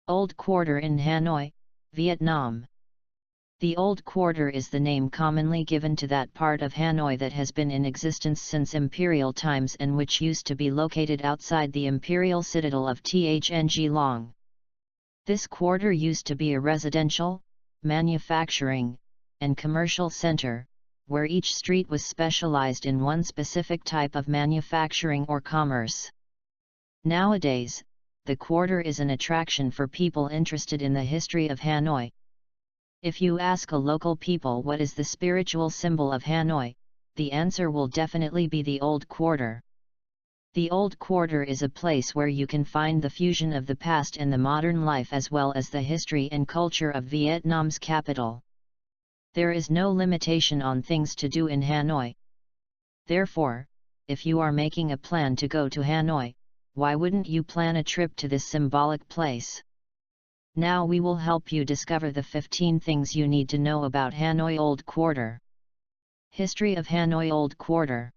Old Quarter in Hanoi, Vietnam. The Old Quarter is the name commonly given to that part of Hanoi that has been in existence since Imperial times and which used to be located outside the Imperial Citadel of Thang Long. This quarter used to be a residential, manufacturing, and commercial center, where each street was specialized in one specific type of manufacturing or commerce. Nowadays, the quarter is an attraction for people interested in the history of Hanoi. If you ask a local people what is the spiritual symbol of Hanoi, the answer will definitely be the Old Quarter. The Old Quarter is a place where you can find the fusion of the past and the modern life as well as the history and culture of Vietnam's capital. There is no limitation on things to do in Hanoi. Therefore, if you are making a plan to go to Hanoi, why wouldn't you plan a trip to this symbolic place? Now we will help you discover the 15 things you need to know about Hanoi Old Quarter. History of Hanoi Old Quarter.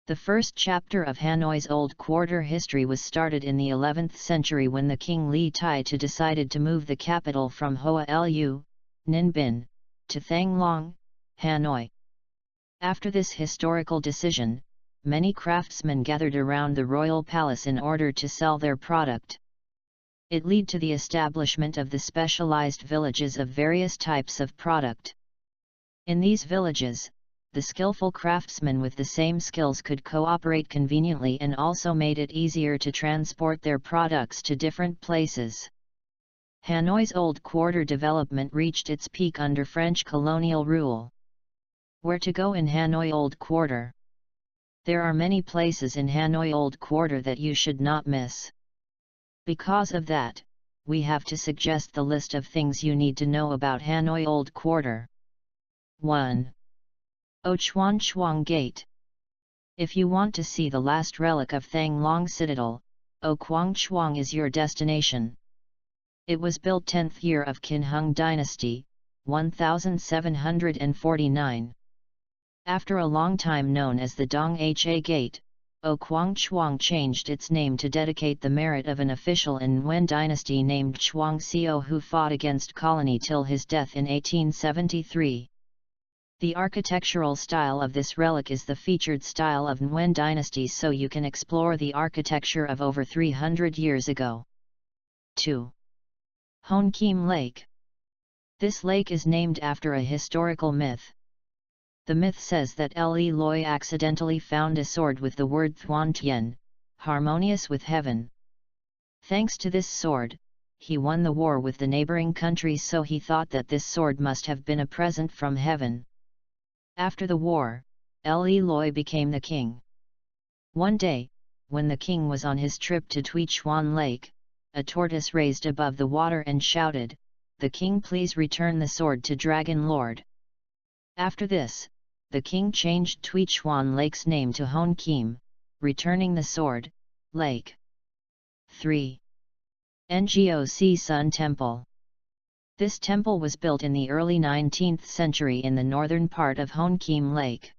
The first chapter of Hanoi's Old Quarter history was started in the 11th century when the King Li Tai decided to move the capital from Hoa Lu, Ninh Binh, to Thăng Long, Hanoi. After this historical decision, many craftsmen gathered around the royal palace in order to sell their product. It led to the establishment of the specialized villages of various types of product. In these villages, the skillful craftsmen with the same skills could cooperate conveniently and also made it easier to transport their products to different places. Hanoi's Old Quarter development reached its peak under French colonial rule. Where to go in Hanoi Old Quarter? There are many places in Hanoi Old Quarter that you should not miss. Because of that, we have to suggest the list of things you need to know about Hanoi Old Quarter. 1. O Chuan Chuang Gate. If you want to see the last relic of Thăng Long Citadel, O Quang Chuang is your destination. It was built 10th year of Kin Hung Dynasty, 1749. After a long time known as the Dong Ha Gate, O Quang Chuang changed its name to dedicate the merit of an official in Nguyen dynasty named Chuang Seo who fought against colony till his death in 1873. The architectural style of this relic is the featured style of Nguyen dynasty, so you can explore the architecture of over 300 years ago. 2. Hon Kim Lake. This lake is named after a historical myth. The myth says that Le Loi accidentally found a sword with the word Thuan Tien, harmonious with heaven. Thanks to this sword, he won the war with the neighboring countries, so he thought that this sword must have been a present from heaven. After the war, Le Loi became the king. One day, when the king was on his trip to Tui Chuan Lake, a tortoise raised above the water and shouted, "The king, please return the sword to Dragon Lord." After this, the king changed Tui Chuan Lake's name to Hon Kim, returning the sword, lake. 3. Ngoc Sun Temple. This temple was built in the early 19th century in the northern part of Hon Kim Lake.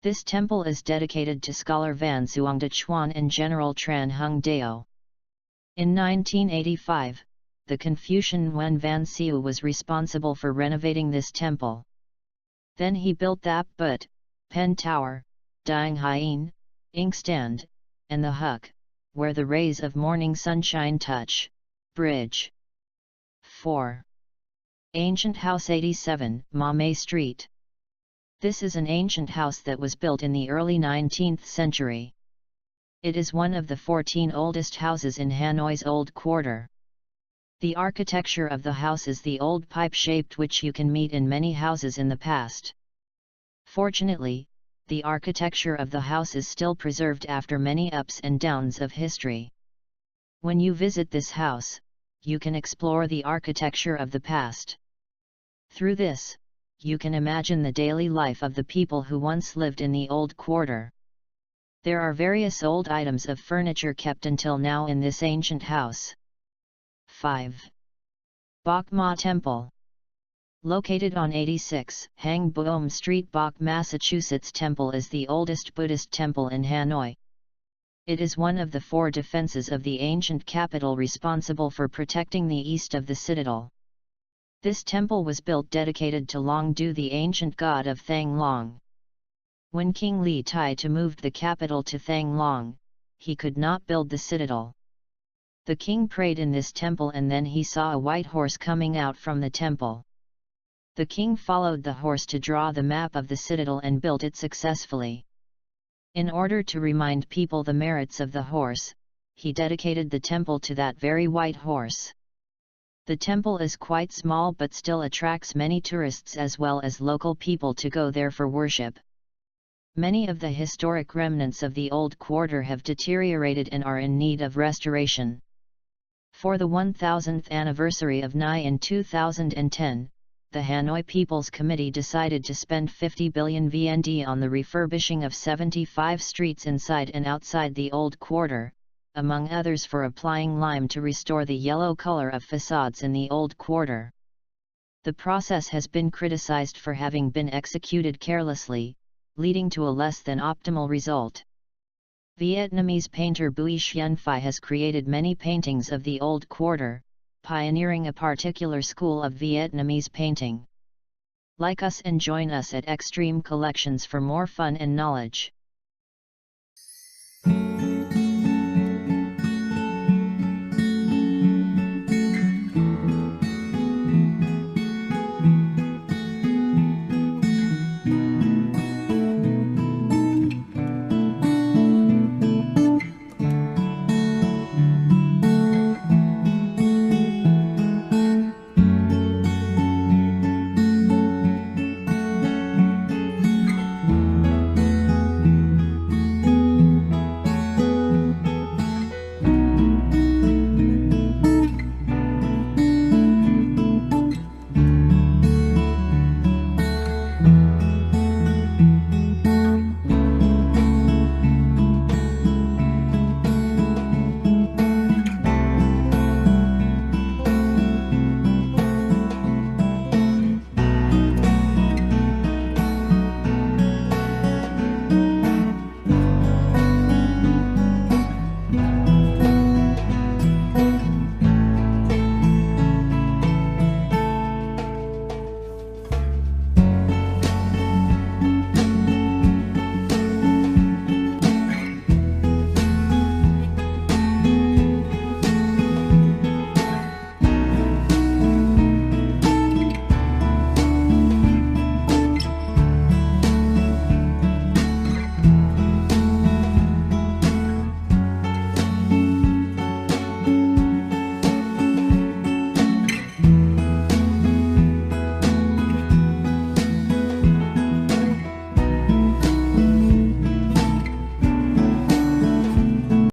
This temple is dedicated to scholar Van Suong De Chuan and General Tran Hung Dao. In 1985, the Confucian Nguyen Van Siu was responsible for renovating this temple. Then he built Thap But, Pen Tower, Dang Hien, Inkstand, and the Huc, where the rays of morning sunshine touch, bridge. 4. Ancient House 87, Ma Mei Street. This is an ancient house that was built in the early 19th century. It is one of the 14 oldest houses in Hanoi's Old Quarter. The architecture of the house is the old pipe-shaped which you can meet in many houses in the past. Fortunately, the architecture of the house is still preserved after many ups and downs of history. When you visit this house, you can explore the architecture of the past. Through this, you can imagine the daily life of the people who once lived in the Old Quarter. There are various old items of furniture kept until now in this ancient house. 5. Bok Ma Temple. Located on 86 Hang Boom Street, Bok, Massachusetts. Temple is the oldest Buddhist temple in Hanoi. It is one of the 4 defenses of the ancient capital responsible for protecting the east of the citadel. This temple was built dedicated to Long Du, the ancient god of Thang Long. When King Li Tai moved the capital to Thang Long, he could not build the citadel. The king prayed in this temple and then he saw a white horse coming out from the temple. The king followed the horse to draw the map of the citadel and built it successfully. In order to remind people the merits of the horse, he dedicated the temple to that very white horse. The temple is quite small but still attracts many tourists as well as local people to go there for worship. Many of the historic remnants of the Old Quarter have deteriorated and are in need of restoration. For the 1000th anniversary of Hanoi in 2010, the Hanoi People's Committee decided to spend 50 billion VND on the refurbishing of 75 streets inside and outside the Old Quarter, among others for applying lime to restore the yellow color of facades in the Old Quarter. The process has been criticized for having been executed carelessly, leading to a less than optimal result. Vietnamese painter Bui Xuan Phi has created many paintings of the Old Quarter, pioneering a particular school of Vietnamese painting. Like us and join us at Extreme Collections for more fun and knowledge.